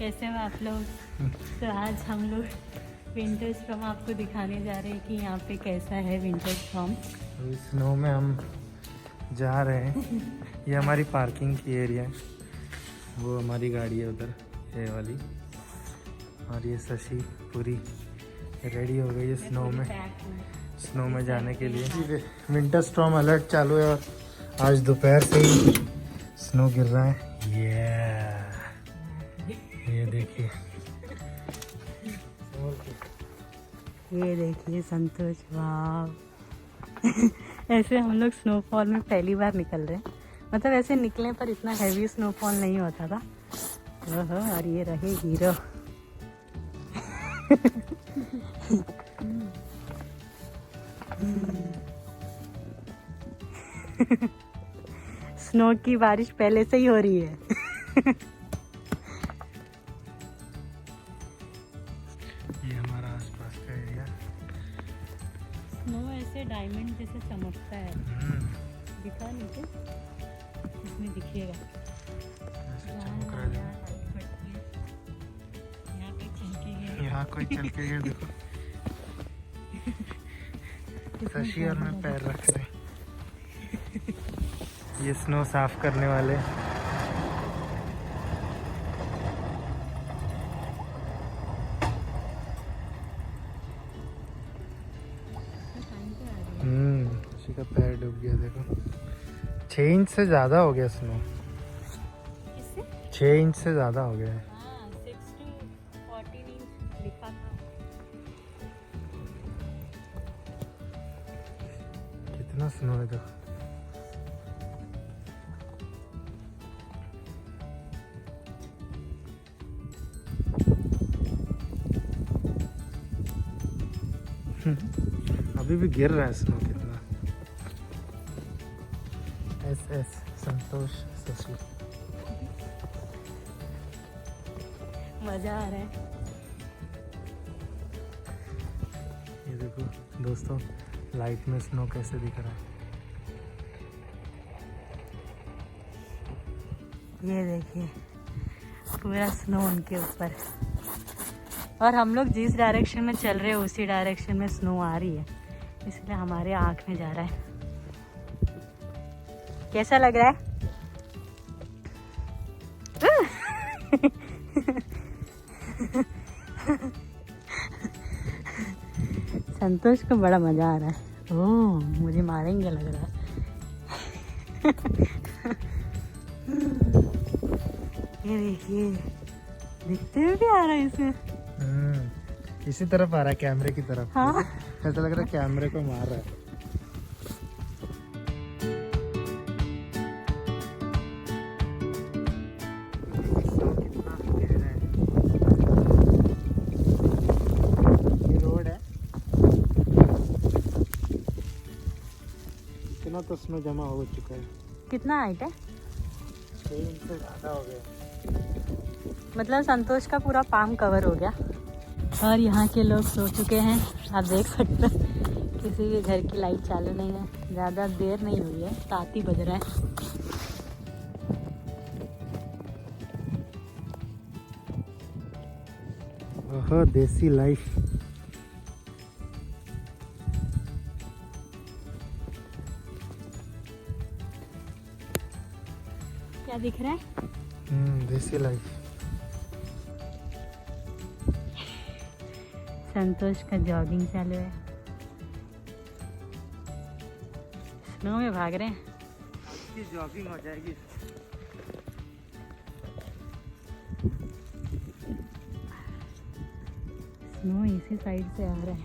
कैसे हो आप लोग? तो आज हम लोग विंटर स्टॉर्म आपको दिखाने जा रहे हैं कि यहाँ पे कैसा है विंटर स्टॉर्म। तो स्नो में हम जा रहे हैं। ये हमारी पार्किंग की एरिया है, वो हमारी गाड़ी है उधर, ये वाली। और ये शशि पूरी रेडी हो गई है स्नो में जाने के लिए। विंटर स्टॉर्म अलर्ट चालू है और आज दोपहर से ही स्नो गिर रहा है। ये देखिए, ये देखिए संतोष, वाह। ऐसे हम लोग स्नोफॉल में पहली बार निकल रहे हैं। मतलब ऐसे निकले पर इतना हैवी स्नोफॉल नहीं होता था। ओहो, और ये रहे हीरो। स्नो की बारिश पहले से ही हो रही है। ये हमारा आसपास का एरिया। स्नो ऐसे डायमंड जैसे चमकता है। दिखा नीचे, इसमें दिखेगा। यहाँ कोई चल के गया, देखो। शशि और मैं पैर रख रहे। ये स्नो साफ करने वाले। शशि का पैर डूब गया, देखो। 6 इंच से ज्यादा हो गया स्नो। 6 इंच से ज्यादा हो गया है। 6 to 14 इंच लिखा था। कितना स्नो है देखो। अभी भी गिर रहा है स्नो कितना। एस संतोष शशि। मजा आ रहा है। ये देखो दोस्तों, लाइट में स्नो कैसे दिख रहा है। ये देखिए पूरा स्नो उनके ऊपर, और हम लोग जिस डायरेक्शन में चल रहे हैं उसी डायरेक्शन में स्नो आ रही है, इसलिए हमारे आँख में जा रहा है। कैसा लग रहा है? संतोष को बड़ा मजा आ रहा है। ओह, मुझे मारेंगे लग रहा है। ये देखिए, दिखते हुए भी आ रहा है इसमें। इसी तरफ आ रहा है, कैमरे की तरफ। हाँ, ऐसा लग रहा है कैमरे को मार रहा है। ये रोड है, इतना तो स्नो जमा हो चुका है। कितना हाइट है? 6 इंच से ज्यादा हो गया। मतलब संतोष का पूरा पाम कवर हो गया। और यहाँ के लोग सो चुके हैं, आप देख सकते हैं। किसी के घर की लाइट चालू नहीं है। ज़्यादा देर नहीं हुई है, 7 ही बज रहा है। ओहो, देसी लाइफ। क्या दिख रहा है? देसी लाइफ। संतोष का जॉगिंग चालू है। स्नो में भाग रहे हैं। आपकी जॉगिंग हो जाएगी। स्नो इसी साइड से आ रहा है।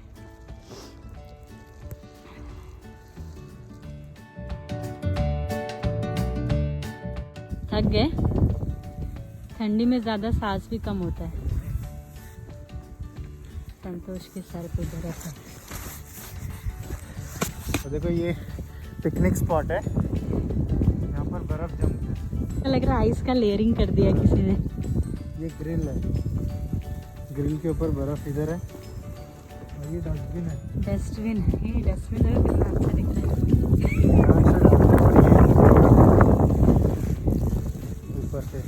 थक गए? ठंडी में ज़्यादा सांस भी कम होता है। संतोष के सर पे बर्फ है। तो देखो, ये पिकनिक स्पॉट है, यहाँ पर बर्फ जमती है। लग रहा है आइस का लेयरिंग कर दिया किसी ने। ये ग्रिल है, ग्रिल के ऊपर बर्फ इधर है। और ये डस्टबिन है। डस्टबिन है, ये डस्टबिन है, कितना अच्छा दिख रहा है। ऊपर से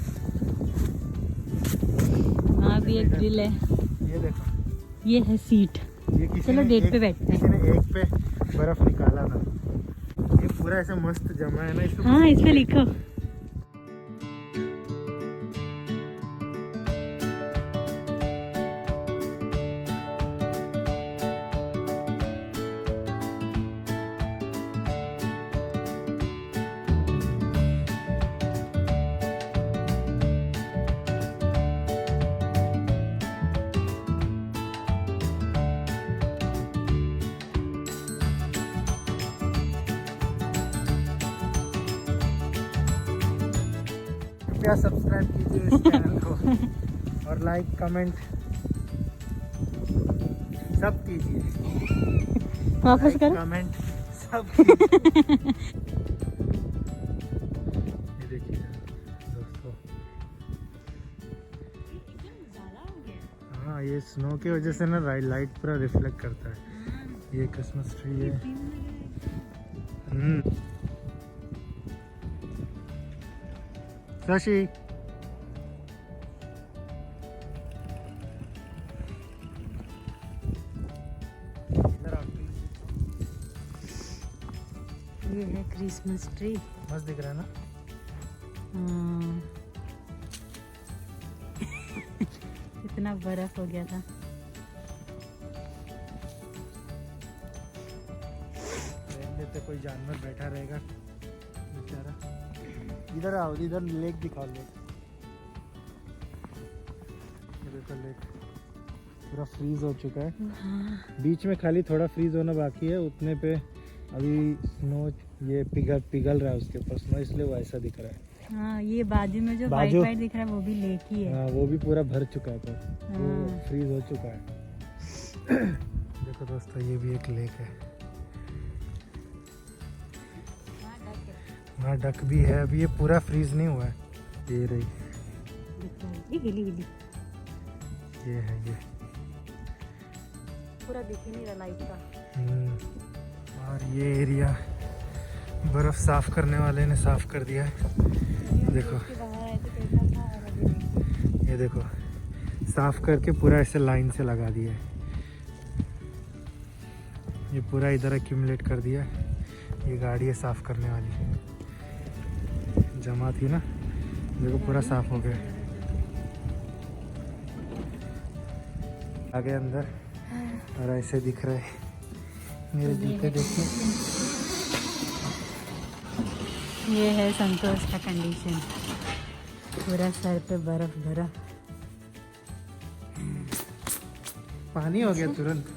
भी एक ग्रिल है, ये देखो, ये है सीट। ये किसी चलो ने डेट एक- पे बैठते हैं। किसी ने एक पे बर्फ निकाला था। ये पूरा ऐसे मस्त जमा है ना इसको। हाँ इस पे लिखो। कृपया सब्सक्राइब कीजिए इस चैनल को और लाइक कमेंट सब कीजिए। वापस लाइक, करो। कमेंट सब कीजिए। ये देखिए दोस्तों, हाँ ये स्नो की वजह से ना लाइट पूरा रिफ्लेक्ट करता है। ये क्रिसमस ट्री है। शशि ये है क्रिसमस ट्री। मस्त दिख रहा है ना। हाँ। इतना बर्फ हो गया था। देते कोई जानवर बैठा रहेगा बेचारा। इधर आओ, इधर लेक दिखाओ। लेक ये देखो, लेक पूरा फ्रीज हो चुका है। हाँ। बीच में खाली थोड़ा फ्रीज होना बाकी है, उतने पे अभी स्नो ये पिघल रहा है उसके ऊपर स्नो, इसलिए वो ऐसा दिख रहा है। हाँ ये बाजू में जो वाइट बाजू- वाइट दिख रहा है वो भी लेक ही है। हाँ वो भी पूरा भर चुका है, तो वो हाँ। फ्रीज हो चुका है। देखो दोस्तों, ये भी एक लेक है। वहाँ डक भी है, अभी ये पूरा फ्रीज नहीं हुआ है। ये रही, ये गिली गिली ये है ये। पूरा दिख ही नहीं रहा लाइट का। और ये एरिया बर्फ साफ करने वाले ने साफ कर दिया है। देखो, ये देखो साफ करके पूरा ऐसे लाइन से लगा दिया है। ये पूरा इधर एक्यूमुलेट कर दिया है। ये गाड़ी है साफ करने वाली, जमा थी ना, देखो पूरा साफ हो गया। आगे अंदर और ऐसे दिख रहा है। मेरे जूते देखिए। ये है संतोष का कंडीशन, पूरा सर पे बर्फ बर्फ। पानी हो गया तुरंत।